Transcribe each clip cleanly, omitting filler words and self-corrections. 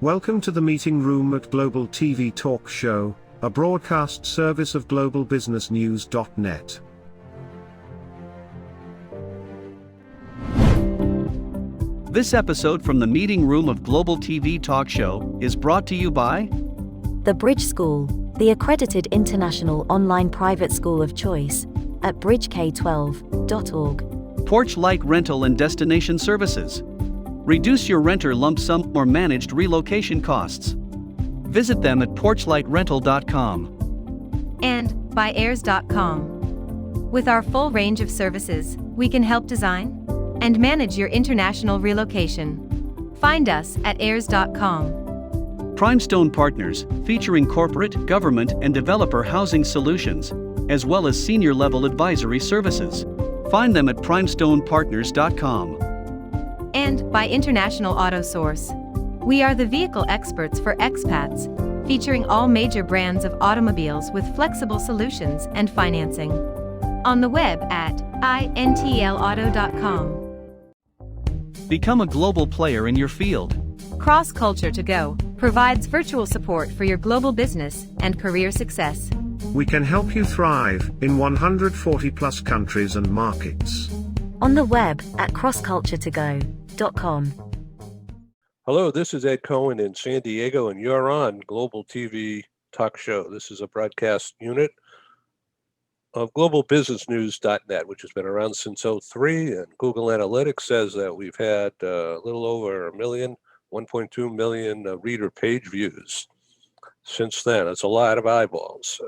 Welcome to the meeting room at Global TV Talk Show, a broadcast service of globalbusinessnews.net. This episode from the meeting room of Global TV Talk Show is brought to you by The Bridge School, the accredited international online private school of choice, at bridgek12.org. Porch Light Rental and Destination Services. Reduce your renter lump sum or managed relocation costs. Visit them at porchlightrental.com. And by airs.com. With our full range of services, we can help design and manage your international relocation. Find us at airs.com. Primestone Partners, featuring corporate, government, and developer housing solutions, as well as senior-level advisory services. Find them at primestonepartners.com. And by International Auto Source. We are the vehicle experts for expats, featuring all major brands of automobiles with flexible solutions and financing. On the web at intlauto.com. Become a global player in your field. Cross Culture to Go provides virtual support for your global business and career success. We can help you thrive in 140 plus countries and markets. On the web at crossculturetogo.com. Hello, this is Ed Cohen in San Diego, and you're on Global TV Talk Show. This is a broadcast unit of globalbusinessnews.net, which has been around since '03, and Google Analytics says that we've had a little over 1.2 million reader page views since then. That's a lot of eyeballs.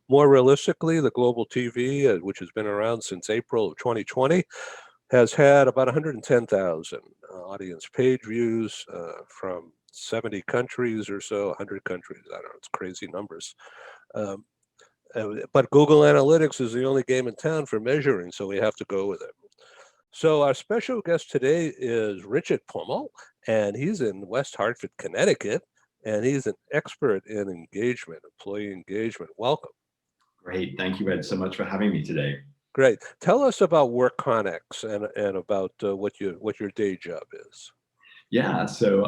More realistically, the Global TV, which has been around since April of 2020, has had about 110,000 audience page views from 70 countries or so, 100 countries. I don't know, it's crazy numbers. But Google Analytics is the only game in town for measuring, so we have to go with it. So our special guest today is Richard Pummell, and he's in West Hartford, Connecticut, and he's an expert in engagement, employee engagement. Welcome. Great. Thank you, Ed, so much for having me today. Great. Tell us about WorkConnex and about what your day job is. Yeah, so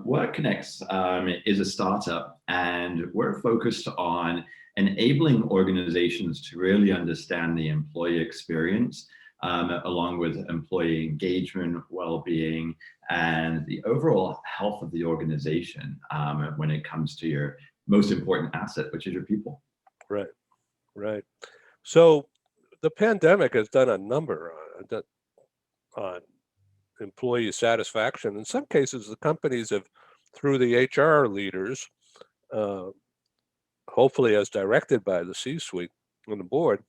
WorkConnex is a startup, and we're focused on enabling organizations to really understand the employee experience, along with employee engagement, well-being, and the overall health of the organization when it comes to your most important asset, which is your people. Right. So the pandemic has done a number on employee satisfaction. In some cases, the companies have, through the HR leaders, hopefully as directed by the C-suite and the board,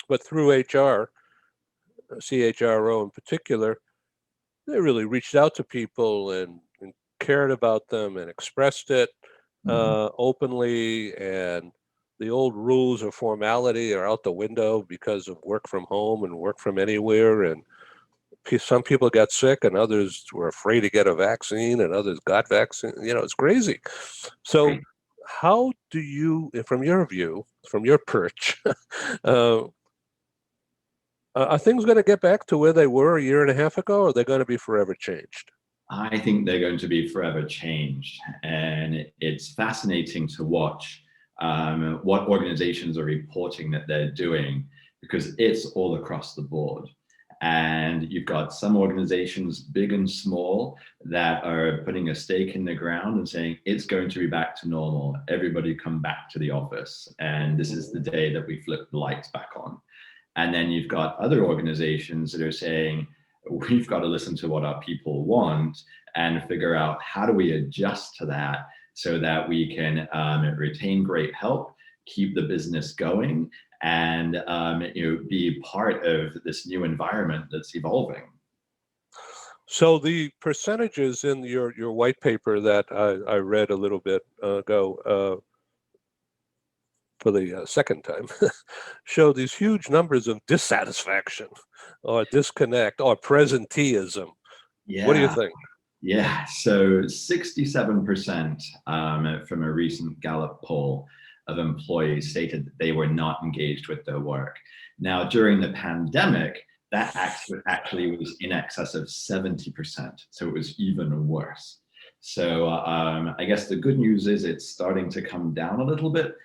but through HR, CHRO in particular, they really reached out to people and cared about them and expressed it openly, and the old rules of formality are out the window because of work from home and work from anywhere. And some people got sick, and others were afraid to get a vaccine, and others got vaccine. It's crazy. So how do you, from your view, from your perch, are things going to get back to where they were a year and a half ago, or are they going to be forever changed? I think they're going to be forever changed. And it's fascinating to watch what organizations are reporting that they're doing, because it's all across the board. And you've got some organizations, big and small, that are putting a stake in the ground and saying it's going to be back to normal. Everybody come back to the office, and this is the day that we flip the lights back on. And then you've got other organizations that are saying we've got to listen to what our people want and figure out how do we adjust to that, so that we can retain great help, keep the business going, and be part of this new environment that's evolving. So the percentages in your white paper that I read a little bit ago for the second time show these huge numbers of dissatisfaction or disconnect or presenteeism. Yeah. What do you think? Yeah, so 67% from a recent Gallup poll of employees stated that they were not engaged with their work. Now, during the pandemic, that actually was in excess of 70%. So it was even worse. So I guess the good news is it's starting to come down a little bit,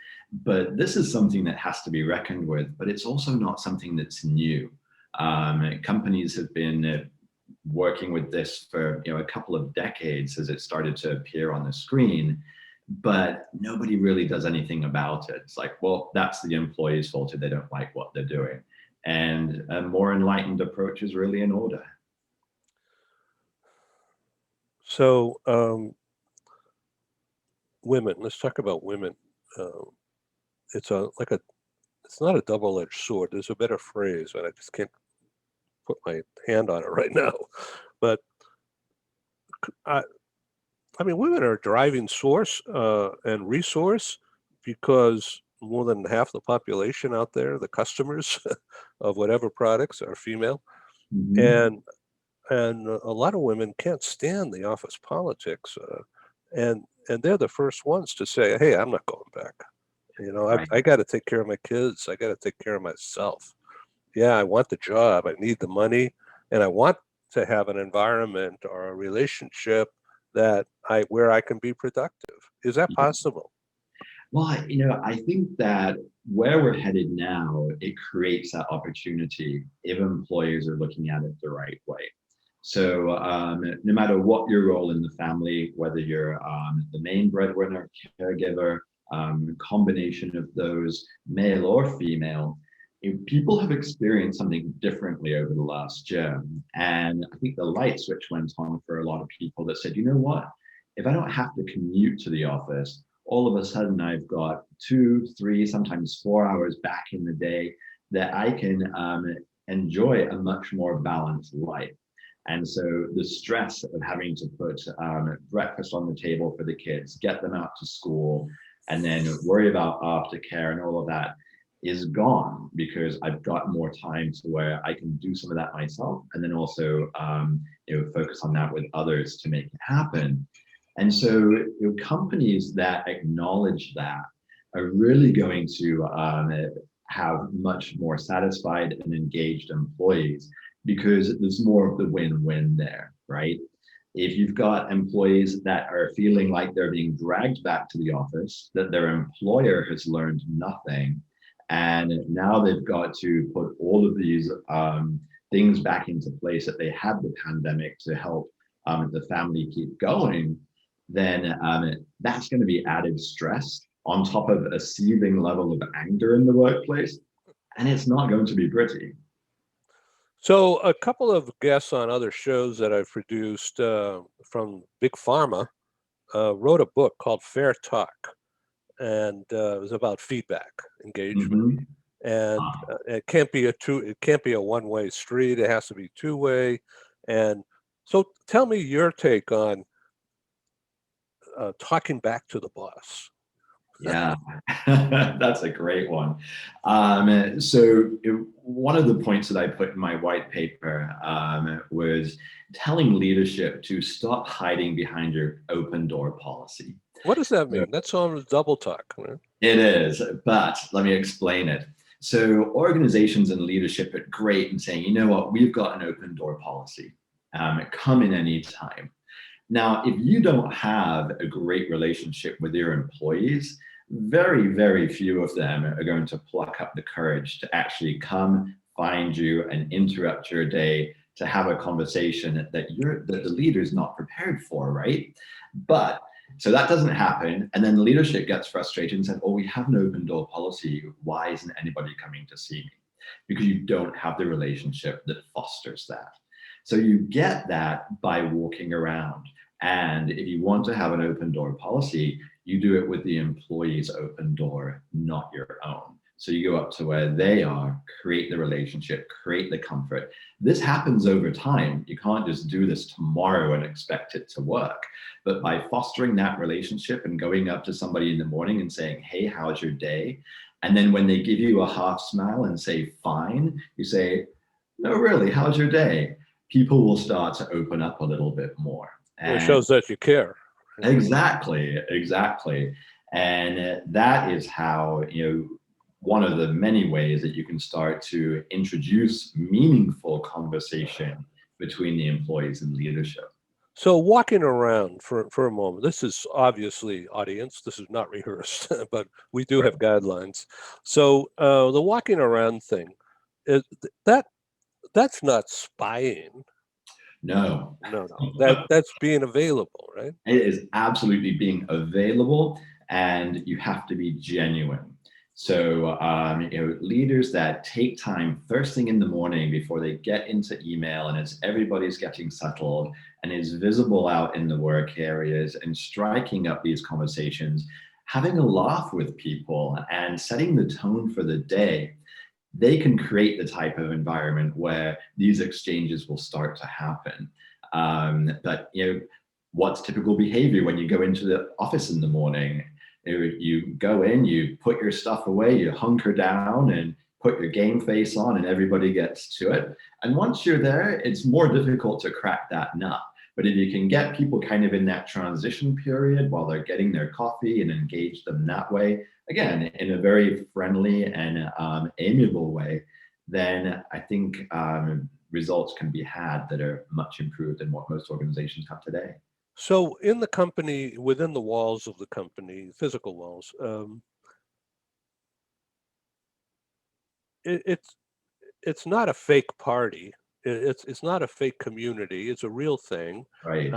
but this is something that has to be reckoned with, but it's also not something that's new. Companies have been working with this for a couple of decades as it started to appear on the screen, but nobody really does anything about it. It's like, well, that's the employee's fault if they don't like what they're doing. And a more enlightened approach is really in order. So, women. Let's talk about women. It's not a double-edged sword. There's a better phrase, and I just can't put my hand on it right now. But I mean, women are a driving source and resource, because more than half the population out there, the customers of whatever products, are female. Mhm. And a lot of women can't stand the office politics, and they're the first ones to say, "Hey, I'm not going back. Right. I got to take care of my kids. I got to take care of myself. Yeah, I want the job. I need the money, and I want to have an environment or a relationship where I can be productive." Is that possible? Well, I think that where we're headed now, it creates that opportunity if employers are looking at it the right way. So no matter what your role in the family, whether you're the main breadwinner, caregiver, combination of those, male or female, people have experienced something differently over the last year. And I think the light switch went on for a lot of people that said, you know what? If I don't have to commute to the office, all of a sudden I've got 2, 3, sometimes 4 hours back in the day that I can enjoy a much more balanced life. And so the stress of having to put breakfast on the table for the kids, get them out to school, and then worry about aftercare and all of that is gone, because I've got more time to where I can do some of that myself, and then also focus on that with others to make it happen. And so companies that acknowledge that are really going to have much more satisfied and engaged employees, because there's more of the win-win there, right? If you've got employees that are feeling like they're being dragged back to the office, that their employer has learned nothing, and now they've got to put all of these things back into place that they had the pandemic to help the family keep going, then that's going to be added stress on top of a seething level of anger in the workplace, and it's not going to be pretty. So a couple of guests on other shows that I've produced from Big Pharma wrote a book called Fair Talk, and it was about feedback, engagement, Mhm. and it can't be a one-way street. It has to be two-way. And so, tell me your take on talking back to the boss. Yeah, that's a great one. One of the points that I put in my white paper was telling leadership to stop hiding behind your open door policy. What does that So mean? That's on double talk. Right? it is, but let me explain it. So organizations and leadership are great in saying, you know what, we've got an open door policy. Come in anytime. Now, if you don't have a great relationship with your employees, very, very few of them are going to pluck up the courage to actually come, find you, and interrupt your day to have a conversation that the leader is not prepared for, right? But so that doesn't happen, and then the leadership gets frustrated and said, "Oh, we have an open door policy. Why isn't anybody coming to see me?" Because you don't have the relationship that fosters that. So you get that by walking around. And if you want to have an open door policy, you do it with the employee's open door, not your own. So you go up to where they are, create the relationship, create the comfort. This happens over time. You can't just do this tomorrow and expect it to work. But by fostering that relationship and going up to somebody in the morning and saying, "Hey, how's your day?" And then when they give you a half smile and say, "Fine," you say, "No, really, how's your day?" People will start to open up a little bit more. Well, it And shows that you care. exactly. And that is how, one of the many ways that you can start to introduce meaningful conversation between the employees and leadership. So walking around for a moment, this is obviously audience, this is not rehearsed, but we do have guidelines. So the walking around thing, is that's not spying. No. That's being available, right? It is absolutely being available, and you have to be genuine. So, leaders that take time first thing in the morning before they get into email, and as everybody's getting settled and is visible out in the work areas and striking up these conversations, having a laugh with people and setting the tone for the day, they can create the type of environment where these exchanges will start to happen. But what's typical behavior when you go into the office in the morning? You go in, you put your stuff away, you hunker down and put your game face on, and everybody gets to it. And once you're there, it's more difficult to crack that nut. But if you can get people kind of in that transition period while they're getting their coffee and engage them that way, again, in a very friendly and amiable way, then I think results can be had that are much improved than what most organizations have today. So in the company, within the walls of the company, physical walls, it's not a fake party. It's not a fake community. It's a real thing, Right.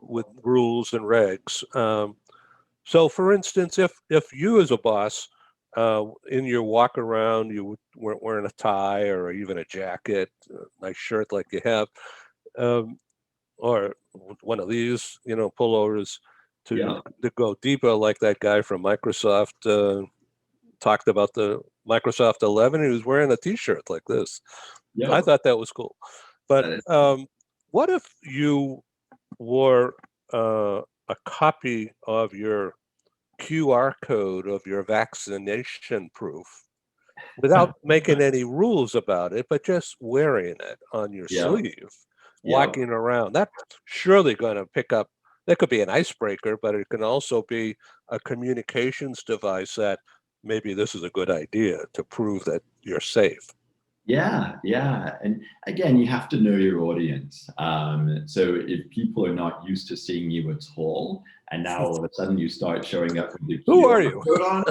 with rules and regs. So, for instance, if you as a boss, in your walk around, you weren't wearing a tie or even a jacket, a nice shirt like you have, or one of these, pullovers to go deeper, like that guy from Microsoft talked about the Microsoft 11. He was wearing a T-shirt like this. Yep. I thought that was cool. But what if you wore a copy of your QR code of your vaccination proof without making any rules about it, but just wearing it on your sleeve, walking around? That's surely going to pick up. That could be an icebreaker, but it can also be a communications device that maybe this is a good idea to prove that you're safe. Yeah. And again, you have to know your audience. So if people are not used to seeing you at all, and now all of a sudden you start showing up with the Who are you? on,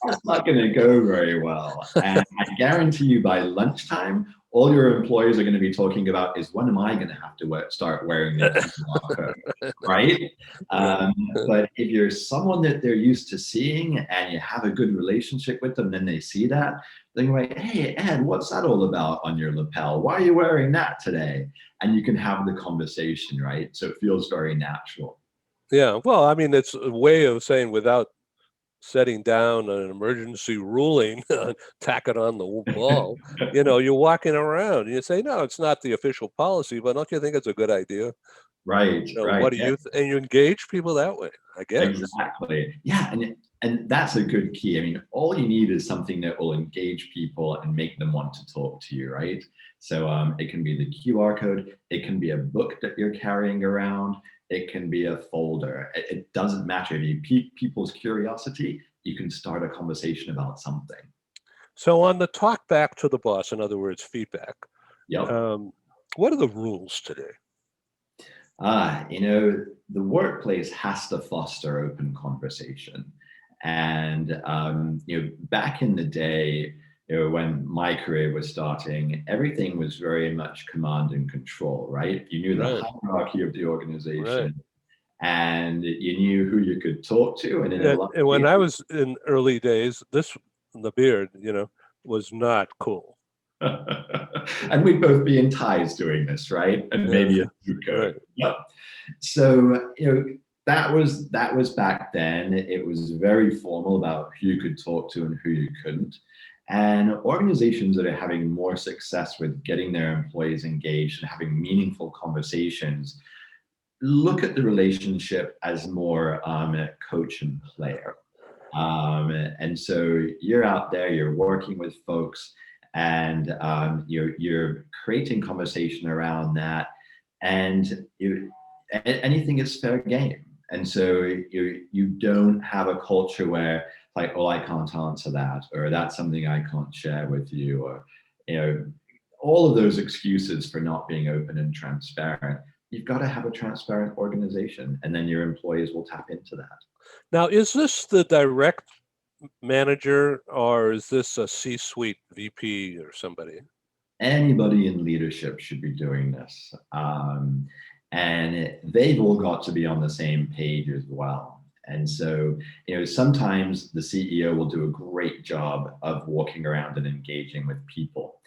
that's not going to go very well. And I guarantee you by lunchtime, all your employees are going to be talking about is, when am I going to have to start wearing this code, right? But if you're someone that they're used to seeing and you have a good relationship with them, then they see that, then you're like, hey, Ed, what's that all about on your lapel? Why are you wearing that today? And you can have the conversation, right? So it feels very natural. Yeah, well, I mean, it's a way of saying without setting down an emergency ruling, tack it on the wall. You're walking around and you say, no, it's not the official policy, but don't you think it's a good idea? Right. What do you and you engage people that way, I guess. Exactly. Yeah, and that's a good key. I mean, all you need is something that will engage people and make them want to talk to you, right? So it can be the QR code, it can be a book that you're carrying around, it can be a folder. It doesn't matter. If you pique people's curiosity, you can start a conversation about something. So on the talk back to the boss, in other words, feedback, Yep. what are the rules today? The workplace has to foster open conversation. And, back in the day, when my career was starting, everything was very much command and control, right? You knew the hierarchy of the organization, and you knew who you could talk to. And when I was in early days, the beard, was not cool. And we'd both be in ties doing this, right? And maybe a suit coat. Right. Yep. So, that was back then. It was very formal about who you could talk to and who you couldn't. And organizations that are having more success with getting their employees engaged and having meaningful conversations look at the relationship as more coach and player. And so you're out there, you're working with folks, and you're creating conversation around that, and anything is fair game. And so you don't have a culture where like, oh, I can't answer that, or that's something I can't share with you, or, all of those excuses for not being open and transparent. You've got to have a transparent organization, and then your employees will tap into that. Now, is this the direct manager, or is this a C-suite VP or somebody? Anybody in leadership should be doing this. And they've all got to be on the same page as well. And so, sometimes the CEO will do a great job of walking around and engaging with people.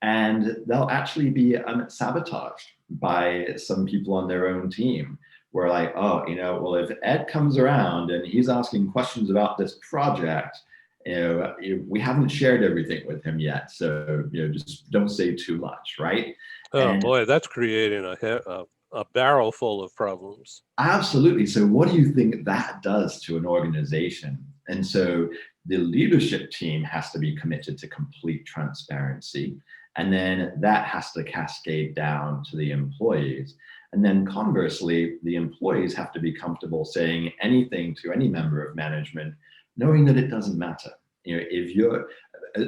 And they'll actually be sabotaged by some people on their own team. We're like, oh, well, if Ed comes around and he's asking questions about this project, we haven't shared everything with him yet. So, just don't say too much, right? Oh, boy, that's creating a barrel full of problems. Absolutely. So what do you think that does to an organization? And so the leadership team has to be committed to complete transparency. And then that has to cascade down to the employees. And then conversely, the employees have to be comfortable saying anything to any member of management, knowing that it doesn't matter. If you're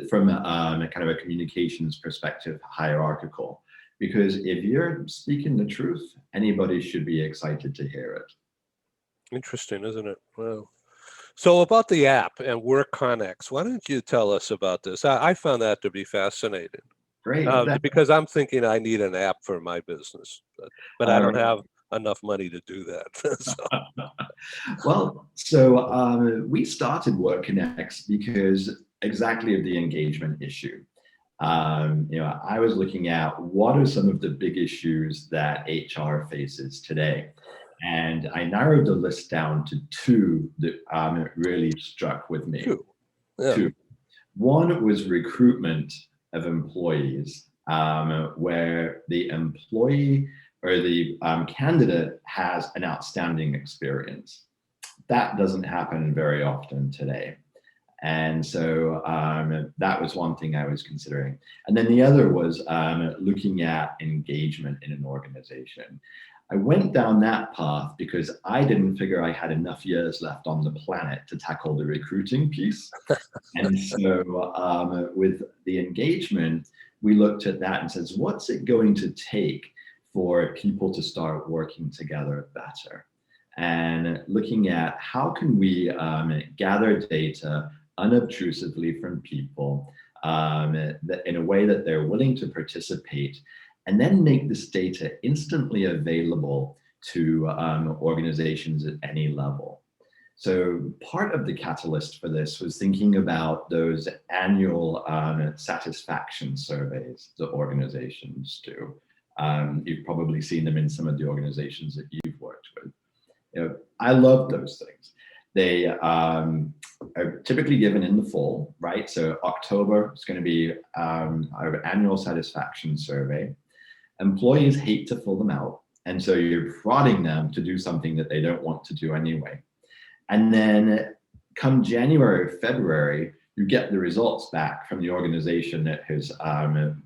from a kind of a communications perspective, hierarchical, because if you're speaking the truth, anybody should be excited to hear it. Interesting, isn't it? Wow. So about the app and Work Connex, why don't you tell us about this? I found that to be fascinating. Great. Because I'm thinking I need an app for my business, but I don't have enough money to do that. Well, so we started WorkConnex because exactly of the engagement issue. I was looking at what are some of the big issues that HR faces today. And I narrowed the list down to two that really struck with me. Two. One was recruitment of employees, where the employee or the candidate has an outstanding experience. That doesn't happen very often today. And so that was one thing I was considering. And then the other was looking at engagement in an organization. I went down that path because I didn't figure I had enough years left on the planet to tackle the recruiting piece. And so with the engagement, we looked at that and says, what's it going to take for people to start working together better? And looking at how can we gather data unobtrusively from people that in a way that they're willing to participate, and then make this data instantly available to organizations at any level. So part of the catalyst for this was thinking about those annual satisfaction surveys that organizations do. You've probably seen them in some of the organizations that you've worked with. I love those things. They are typically given in the fall, right? So October is going to be our annual satisfaction survey. Employees hate to fill them out. And so you're prodding them to do something that they don't want to do anyway. And then come January or February, you get the results back from the organization that has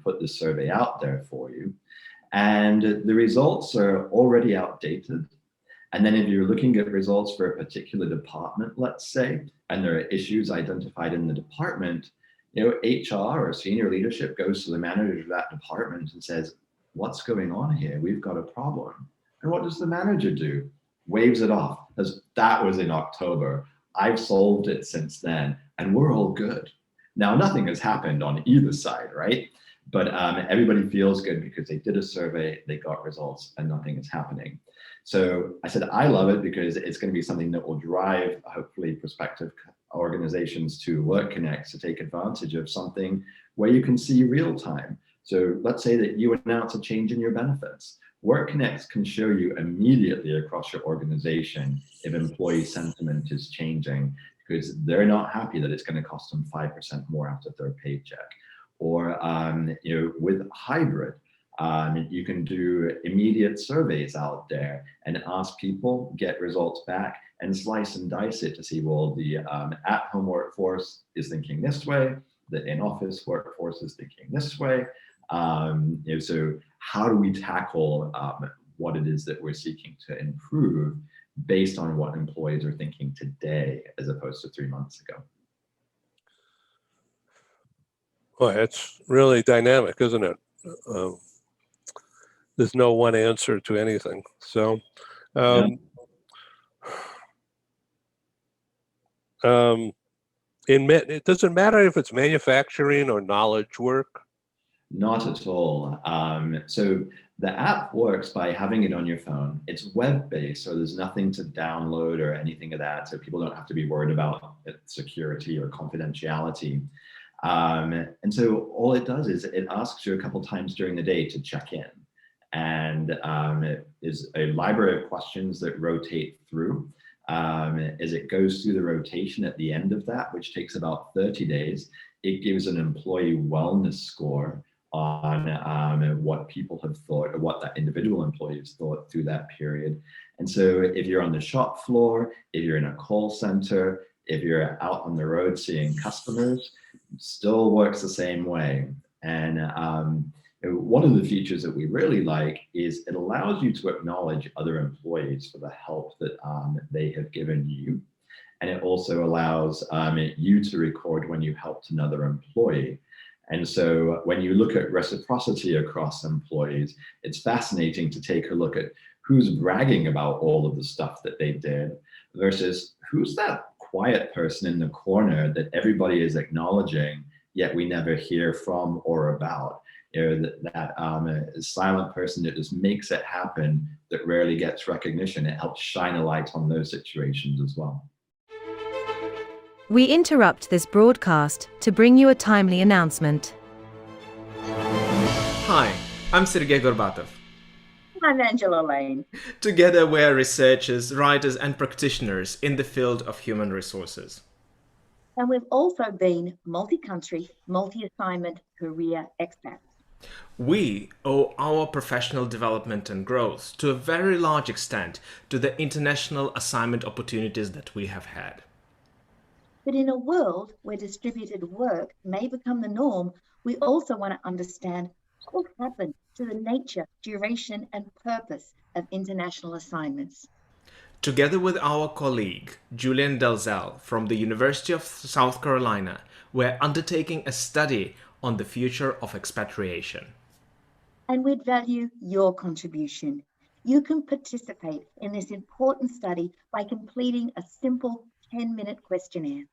put the survey out there for you. And the results are already outdated. And then if you're looking at results for a particular department, let's say, and there are issues identified in the department, HR or senior leadership goes to the manager of that department and says, what's going on here? We've got a problem. And what does the manager do? Waves it off, as that was in October. I've solved it since then, and we're all good. Now, nothing has happened on either side, right? But everybody feels good because they did a survey, they got results, and nothing is happening. So I said, I love it because it's going to be something that will drive, hopefully, prospective organizations to WorkConnex to take advantage of something where you can see real time. So let's say that you announce a change in your benefits. WorkConnex can show you immediately across your organization if employee sentiment is changing because they're not happy that it's going to cost them 5% more after their paycheck. Or with hybrid, you can do immediate surveys out there and ask people, get results back, and slice and dice it to see, well, the at-home workforce is thinking this way, the in-office workforce is thinking this way. So how do we tackle what it is that we're seeking to improve based on what employees are thinking today as opposed to 3 months ago? Boy, it's really dynamic, isn't it? Um, there's no one answer to anything. So, Yeah. it doesn't matter if it's manufacturing or knowledge work. Not at all. So the app works by having it on your phone. It's web-based, so there's nothing to download or anything of that. So people don't have to be worried about its security or confidentiality. And so all it does is it asks you a couple times during the day to check in. And it is a library of questions that rotate through. As it goes through the rotation at the end of that, which takes about 30 days, it gives an employee wellness score on what people have thought or what that individual employee has thought through that period. And so if you're on the shop floor, if you're in a call center, if you're out on the road seeing customers, it still works the same way. And one of the features that we really like is it allows you to acknowledge other employees for the help that they have given you. And it also allows you to record when you helped another employee. And so when you look at reciprocity across employees, it's fascinating to take a look at who's bragging about all of the stuff that they did versus who's that quiet person in the corner that everybody is acknowledging, yet we never hear from or about. You know, that silent person that just makes it happen, that rarely gets recognition. It helps shine a light on those situations as well. We interrupt this broadcast to bring you a timely announcement. Hi, I'm Sergey Gorbatov. I'm Angela Lane. Together we're researchers, writers and practitioners in the field of human resources. And we've also been multi-country, multi-assignment career expats. We owe our professional development and growth to a very large extent to the international assignment opportunities that we have had. But in a world where distributed work may become the norm, we also want to understand what will happen to the nature, duration, and purpose of international assignments. Together with our colleague, Julian Dalzell from the University of South Carolina, we're undertaking a study on the future of expatriation. And we'd value your contribution. You can participate in this important study by completing a simple 10-minute questionnaire.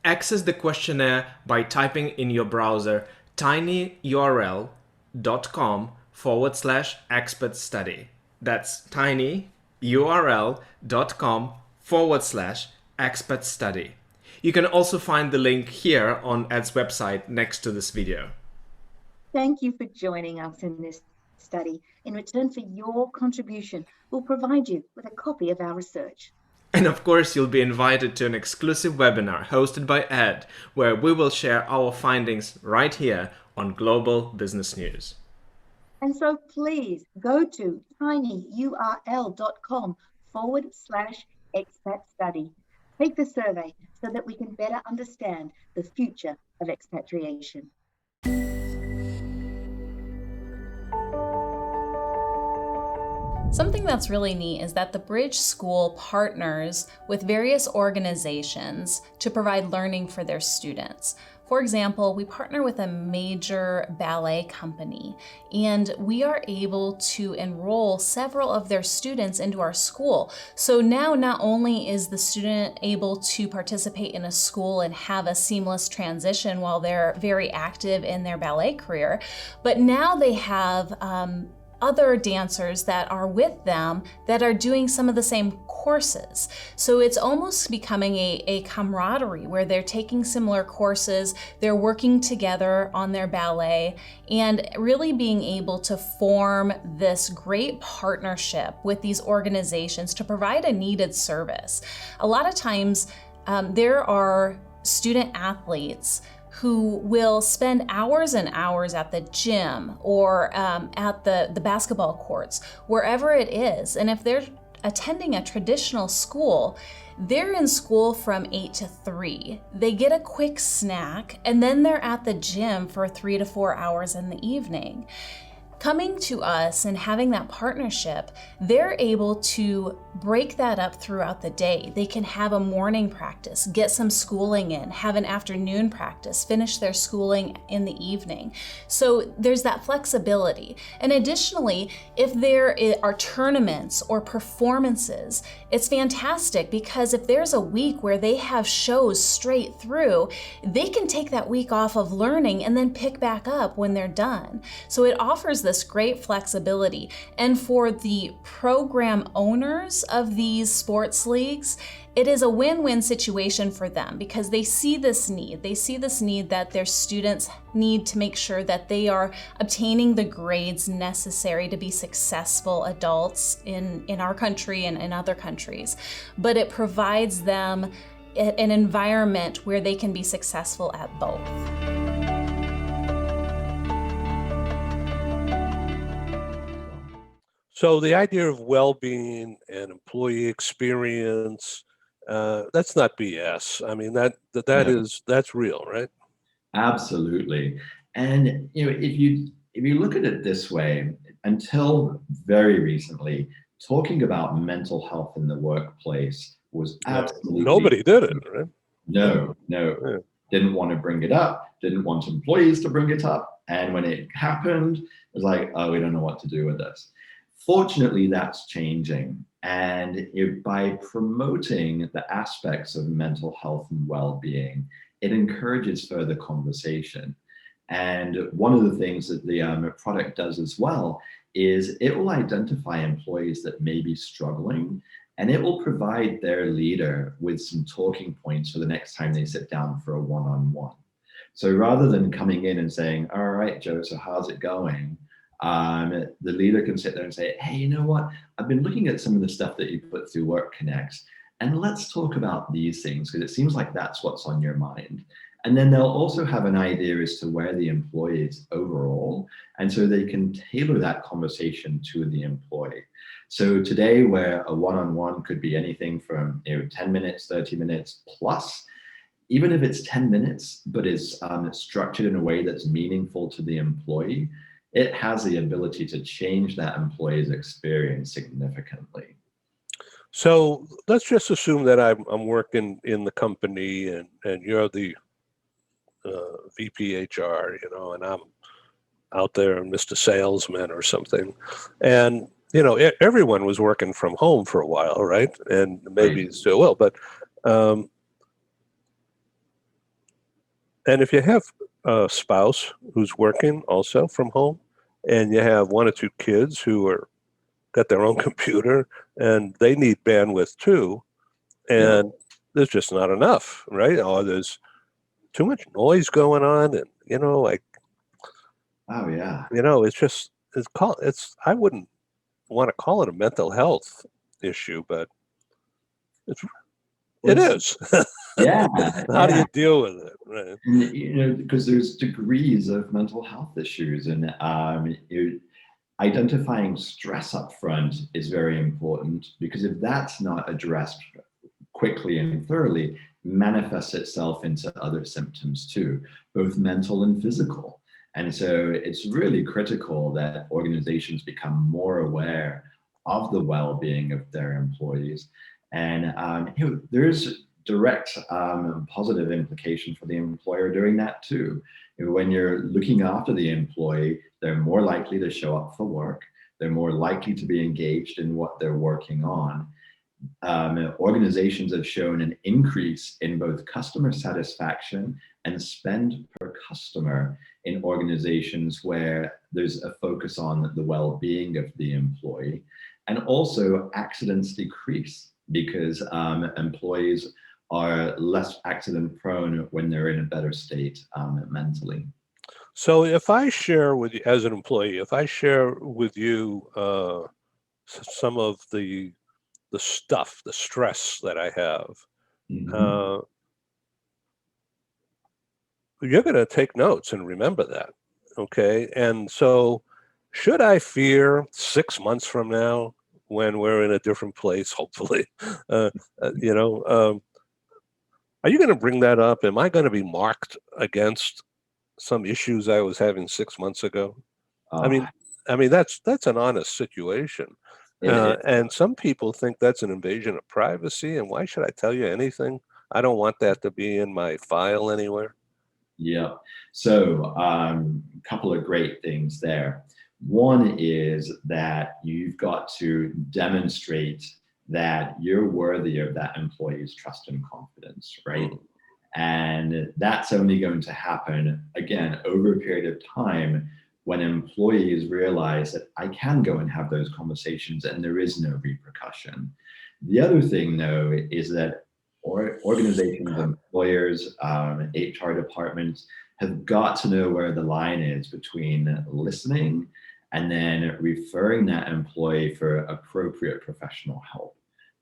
Access the questionnaire by typing in your browser tinyurl.com/expert study. That's tinyurl.com/expert study. You can also find the link here on Ed's website next to this video. Thank you for joining us in this study. In return for your contribution, we'll provide you with a copy of our research. And of course, you'll be invited to an exclusive webinar hosted by Ed, where we will share our findings right here on Global Business News. And so please go to tinyurl.com/expat study. Take the survey so that we can better understand the future of expatriation. Something that's really neat is that the Bridge School partners with various organizations to provide learning for their students. For example, we partner with a major ballet company, and we are able to enroll several of their students into our school. So now not only is the student able to participate in a school and have a seamless transition while they're very active in their ballet career, but now they have other dancers that are with them that are doing some of the same courses. So it's almost becoming a camaraderie where they're taking similar courses, they're working together on their ballet, and really being able to form this great partnership with these organizations to provide a needed service. A lot of times there are student athletes who will spend hours and hours at the gym or at the basketball courts, wherever it is. And if they're attending a traditional school, they're in school from 8 to 3. They get a quick snack, and then they're at the gym for 3 to 4 hours in the evening. coming to us and having that partnership, they're able to break that up throughout the day. They can have a morning practice, get some schooling in, have an afternoon practice, finish their schooling in the evening. So there's that flexibility. And additionally, if there are tournaments or performances, it's fantastic, because if there's a week where they have shows straight through, they can take that week off of learning and then pick back up when they're done. So it offers this great flexibility. And for the program owners of these sports leagues, it is a win-win situation for them, because they see this need. They see this need that their students need to make sure that they are obtaining the grades necessary to be successful adults in our country and in other countries. But it provides them an environment where they can be successful at both. So the idea of well-being and employee experience, that's not BS. I mean, that's real, right? Absolutely. And if you look at it this way, until very recently, talking about mental health in the workplace was absolutely nobody did it, right? No. Yeah. Didn't want to bring it up, didn't want employees to bring it up. And when it happened, it was like, oh, we don't know what to do with this. Fortunately, that's changing. And by promoting the aspects of mental health and well-being, it encourages further conversation. And one of the things that the product does as well is it will identify employees that may be struggling, and it will provide their leader with some talking points for the next time they sit down for a one-on-one. So rather than coming in and saying, all right, Joe, so how's it going? The leader can sit there and say, hey, you know what? I've been looking at some of the stuff that you put through Work Connects, and let's talk about these things, because it seems like that's what's on your mind. And then they'll also have an idea as to where the employee is overall, and so they can tailor that conversation to the employee. So today, where a one-on-one could be anything from 10 minutes, 30 minutes plus, even if it's 10 minutes, but it's structured in a way that's meaningful to the employee, it has the ability to change that employee's experience significantly. So let's just assume that I'm working in the company and you're the VP HR, and I'm out there and Mr. Salesman or something. And, everyone was working from home for a while, right? And maybe still will, but, and if you have a spouse who's working also from home, and you have one or two kids who got their own computer and they need bandwidth too, and there's just not enough, right? Or there's too much noise going on, and oh yeah, I wouldn't want to call it a mental health issue, but it is. Yeah. How do you deal with it? Right. And, because there's degrees of mental health issues, and identifying stress up front is very important, because if that's not addressed quickly and thoroughly, manifests itself into other symptoms too, both mental and physical. And so it's really critical that organizations become more aware of the well-being of their employees. And there's direct positive implication for the employer doing that too. When you're looking after the employee, they're more likely to show up for work. They're more likely to be engaged in what they're working on. Organizations have shown an increase in both customer satisfaction and spend per customer in organizations where there's a focus on the well-being of the employee. And also accidents decrease because employees are less accident prone when they're in a better state mentally. So if I share with you, as an employee, if I share with you some of the stuff, the stress that I have, you're going to take notes and remember that, okay? And so should I fear 6 months from now, when we're in a different place, hopefully, are you going to bring that up? Am I going to be marked against some issues I was having 6 months ago? I mean, I mean, that's an honest situation. And some people think that's an invasion of privacy. And why should I tell you anything? I don't want that to be in my file anywhere. Yeah. So a couple of great things there. One is that you've got to demonstrate that you're worthy of that employee's trust and confidence, right? And that's only going to happen, again, over a period of time when employees realize that I can go and have those conversations and there is no repercussion. The other thing, though, is that organizations, employers, HR departments have got to know where the line is between listening and then referring that employee for appropriate professional help.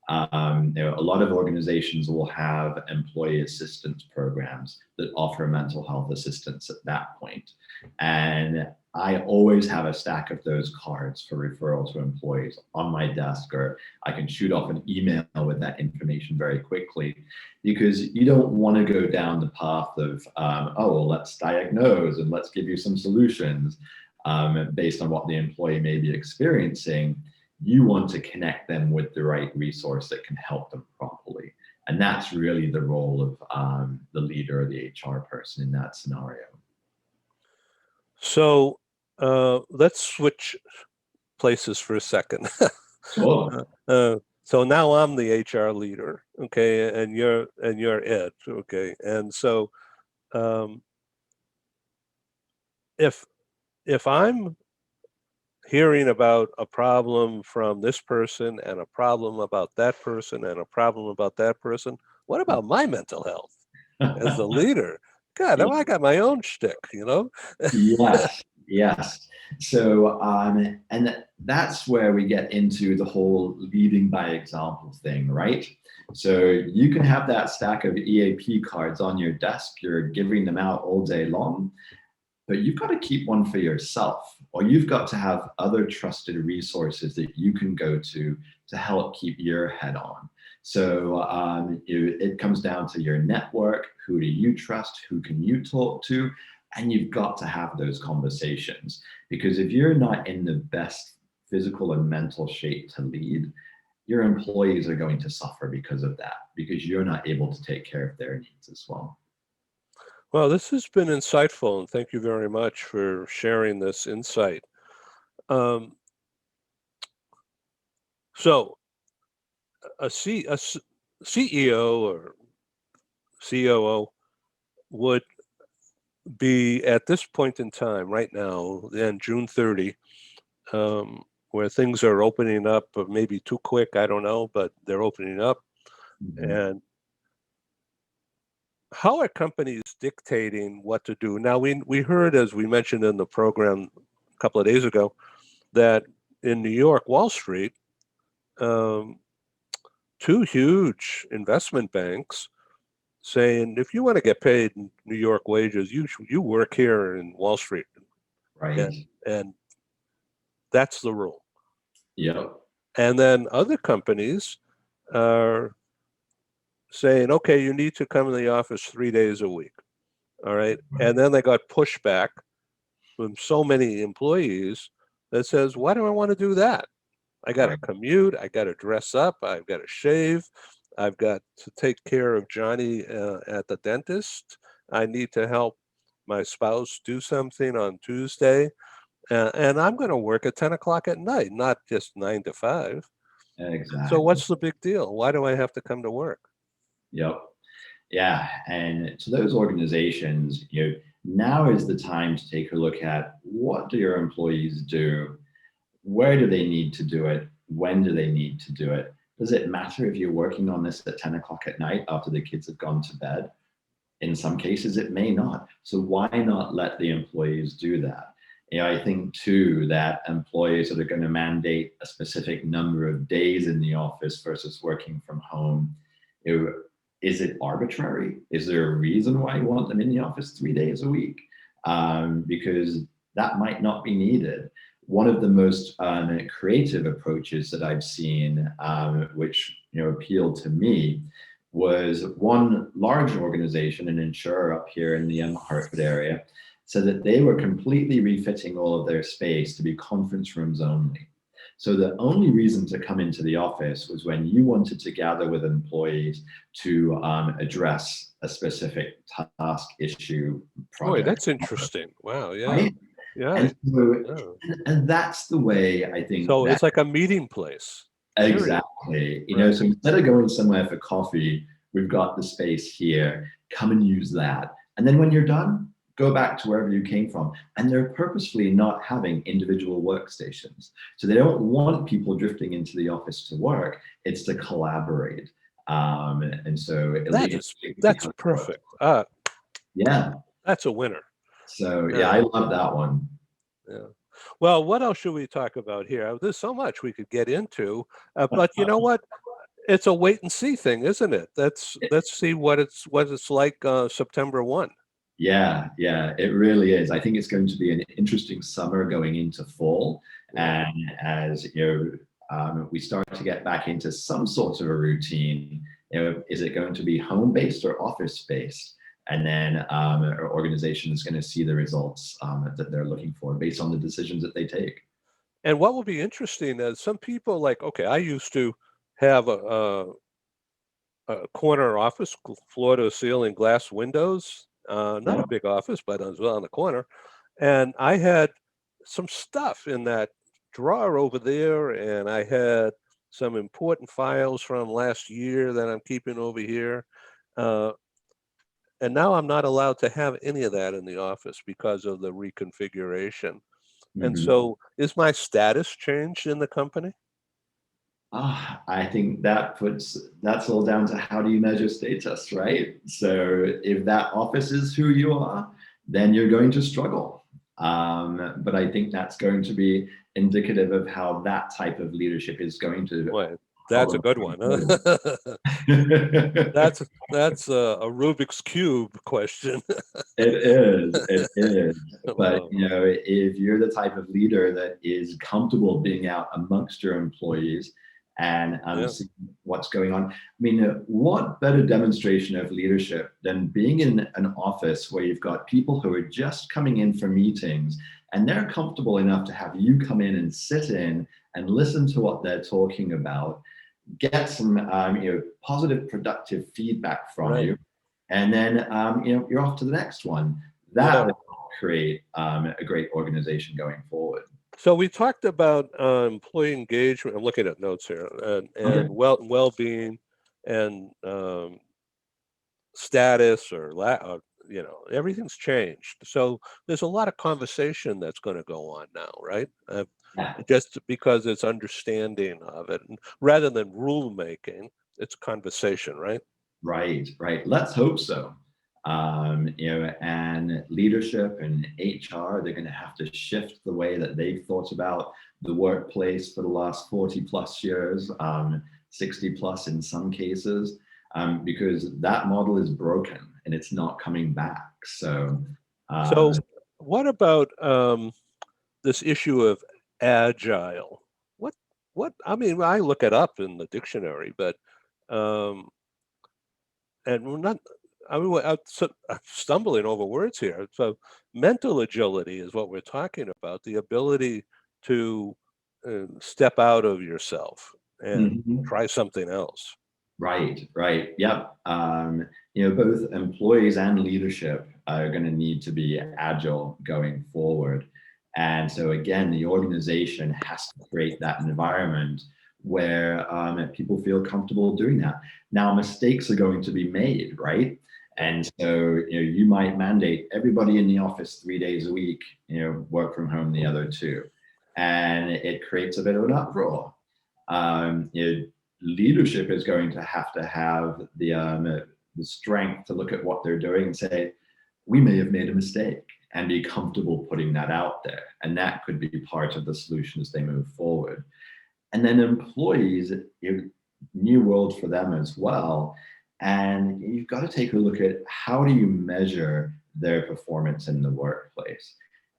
A lot of organizations will have employee assistance programs that offer mental health assistance at that point. And I always have a stack of those cards for referral to employees on my desk, or I can shoot off an email with that information very quickly, because you don't want to go down the path of, well, let's diagnose and let's give you some solutions based on what the employee may be experiencing. You want to connect them with the right resource that can help them properly. And that's really the role of the leader or the HR person in that scenario. So let's switch places for a second. Sure. So now I'm the HR leader, okay, and you're Ed, okay, and so if I'm hearing about a problem from this person and a problem about that person and a problem about that person, what about my mental health as the leader? God, I got my own shtick, you know? Yes. So, and that's where we get into the whole leading by example thing, right? So you can have that stack of EAP cards on your desk, you're giving them out all day long, but you've got to keep one for yourself, or you've got to have other trusted resources that you can go to help keep your head on. So it comes down to your network. Who do you trust? Who can you talk to? And you've got to have those conversations, because if you're not in the best physical and mental shape to lead, your employees are going to suffer because of that, because you're not able to take care of their needs as well. Well, this has been insightful, and thank you very much for sharing this insight. So a CEO or COO would be at this point in time right now, then June 30, where things are opening up, or maybe too quick, I don't know, but they're opening up. Mm-hmm. And how are companies dictating what to do? Now, we heard, as we mentioned in the program a couple of days ago, that in New York, Wall Street, two huge investment banks saying, if you want to get paid New York wages, you work here in Wall Street. Right. And that's the rule. Yep. And then other companies are saying, okay, you need to come in the office 3 days a week. All right. And then they got pushback from so many employees that says, why do I want to do that? I got to commute. I got to dress up. I've got to shave. I've got to take care of Johnny at the dentist. I need to help my spouse do something on Tuesday. And I'm going to work at 10 o'clock at night, not just 9 to 5. Exactly. So what's the big deal? Why do I have to come to work? Yep. Yeah. And to those organizations, now is the time to take a look at, what do your employees do? Where do they need to do it? When do they need to do it? Does it matter if you're working on this at 10 o'clock at night after the kids have gone to bed? In some cases, it may not. So why not let the employees do that? I think too that employers that are going to mandate a specific number of days in the office versus working from home, is it arbitrary? Is there a reason why you want them in the office 3 days a week? Because that might not be needed. One of the most creative approaches that I've seen, which appealed to me, was one large organization, an insurer up here in the Hartford area, so that they were completely refitting all of their space to be conference rooms only. So the only reason to come into the office was when you wanted to gather with employees to address a specific task, issue, Boy, project. that's interesting. Wow. Yeah. Right? Yeah. And, so, Yeah. and that's the way I think. So that, it's like a meeting place. exactly. You know, Right. so instead of going somewhere for coffee, we've got the space here. Come and use that. And then when you're done, go back to wherever you came from. And they're purposefully not having individual workstations. So they don't want people drifting into the office to work. It's to collaborate. And so that's perfect. Yeah. That's a winner. So yeah, I love that one. Yeah. Well, what else should we talk about here? There's so much we could get into, but you know what? It's a wait and see thing, isn't it? Let's see what it's like September 1. Yeah, it really is. I think it's going to be an interesting summer going into fall, and as we start to get back into some sort of a routine. Is it going to be home-based or office-based? And then our organization is going to see the results that they're looking for based on the decisions that they take. And what will be interesting is some people okay, I used to have a corner office, floor to ceiling glass windows, not a big office, but as well on the corner. And I had some stuff in that drawer over there, and I had some important files from last year that I'm keeping over here. And now I'm not allowed to have any of that in the office because of the reconfiguration. And so is my status changed in the company? I think that's all down to how do you measure status, right? So if that office is who you are, then you're going to struggle. But I think that's going to be indicative of how that type of leadership is going to. Boy, that's a good one. That's a Rubik's Cube question. It is. But if you're the type of leader that is comfortable being out amongst your employees and seeing what's going on. I mean, what better demonstration of leadership than being in an office where you've got people who are just coming in for meetings and they're comfortable enough to have you come in and sit in and listen to what they're talking about, get some positive, productive feedback from you, and then you're off to the next one. That will create a great organization going forward. So we talked about employee engagement. I'm looking at notes here, and well-being, and status, or everything's changed. So there's a lot of conversation that's going to go on now, right? Just because it's understanding of it, and rather than rule making, it's conversation, right? Right. Let's hope so. And leadership and HR, they're going to have to shift the way that they've thought about the workplace for the last 40 plus years, 60 plus in some cases, because that model is broken and it's not coming back. So what about this issue of Agile? What I mean, I look it up in the dictionary, but and we're not. I'm stumbling over words here. So mental agility is what we're talking about, the ability to step out of yourself and try something else. Right. Yep. Both employees and leadership are going to need to be agile going forward. And so again, the organization has to create that environment where people feel comfortable doing that. Now, mistakes are going to be made, right? And so you might mandate everybody in the office 3 days a week, work from home the other 2. And it creates a bit of an uproar. Leadership is going to have the strength to look at what they're doing and say, we may have made a mistake, and be comfortable putting that out there. And that could be part of the solution as they move forward. And then employees, new world for them as well. And you've got to take a look at how do you measure their performance in the workplace.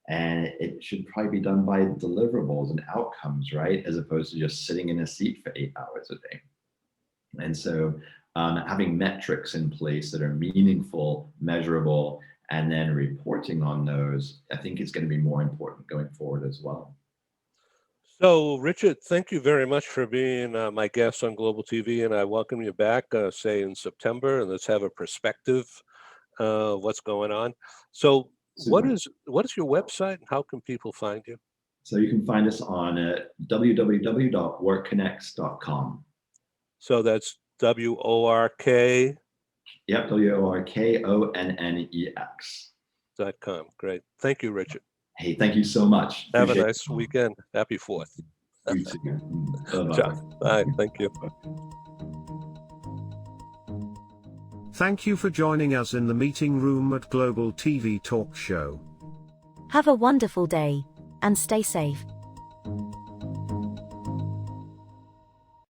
And it should probably be done by deliverables and outcomes, right? As opposed to just sitting in a seat for 8 hours a day. And so having metrics in place that are meaningful, measurable, and then reporting on those, I think is going to be more important going forward as well. So, Richard, thank you very much for being my guest on Global TV, and I welcome you back, say in September, and let's have a perspective of what's going on. So, what is your website, and how can people find you? So you can find us on www.workconnects.com. So that's WORK. Yep, WORKONNEX.com. Great. Thank you, Richard. Hey, thank you so much. Have a nice weekend. Happy 4th. You too. Bye-bye. John, bye. Thank you. Thank you for joining us in the meeting room at Global TV Talk Show. Have a wonderful day, and stay safe.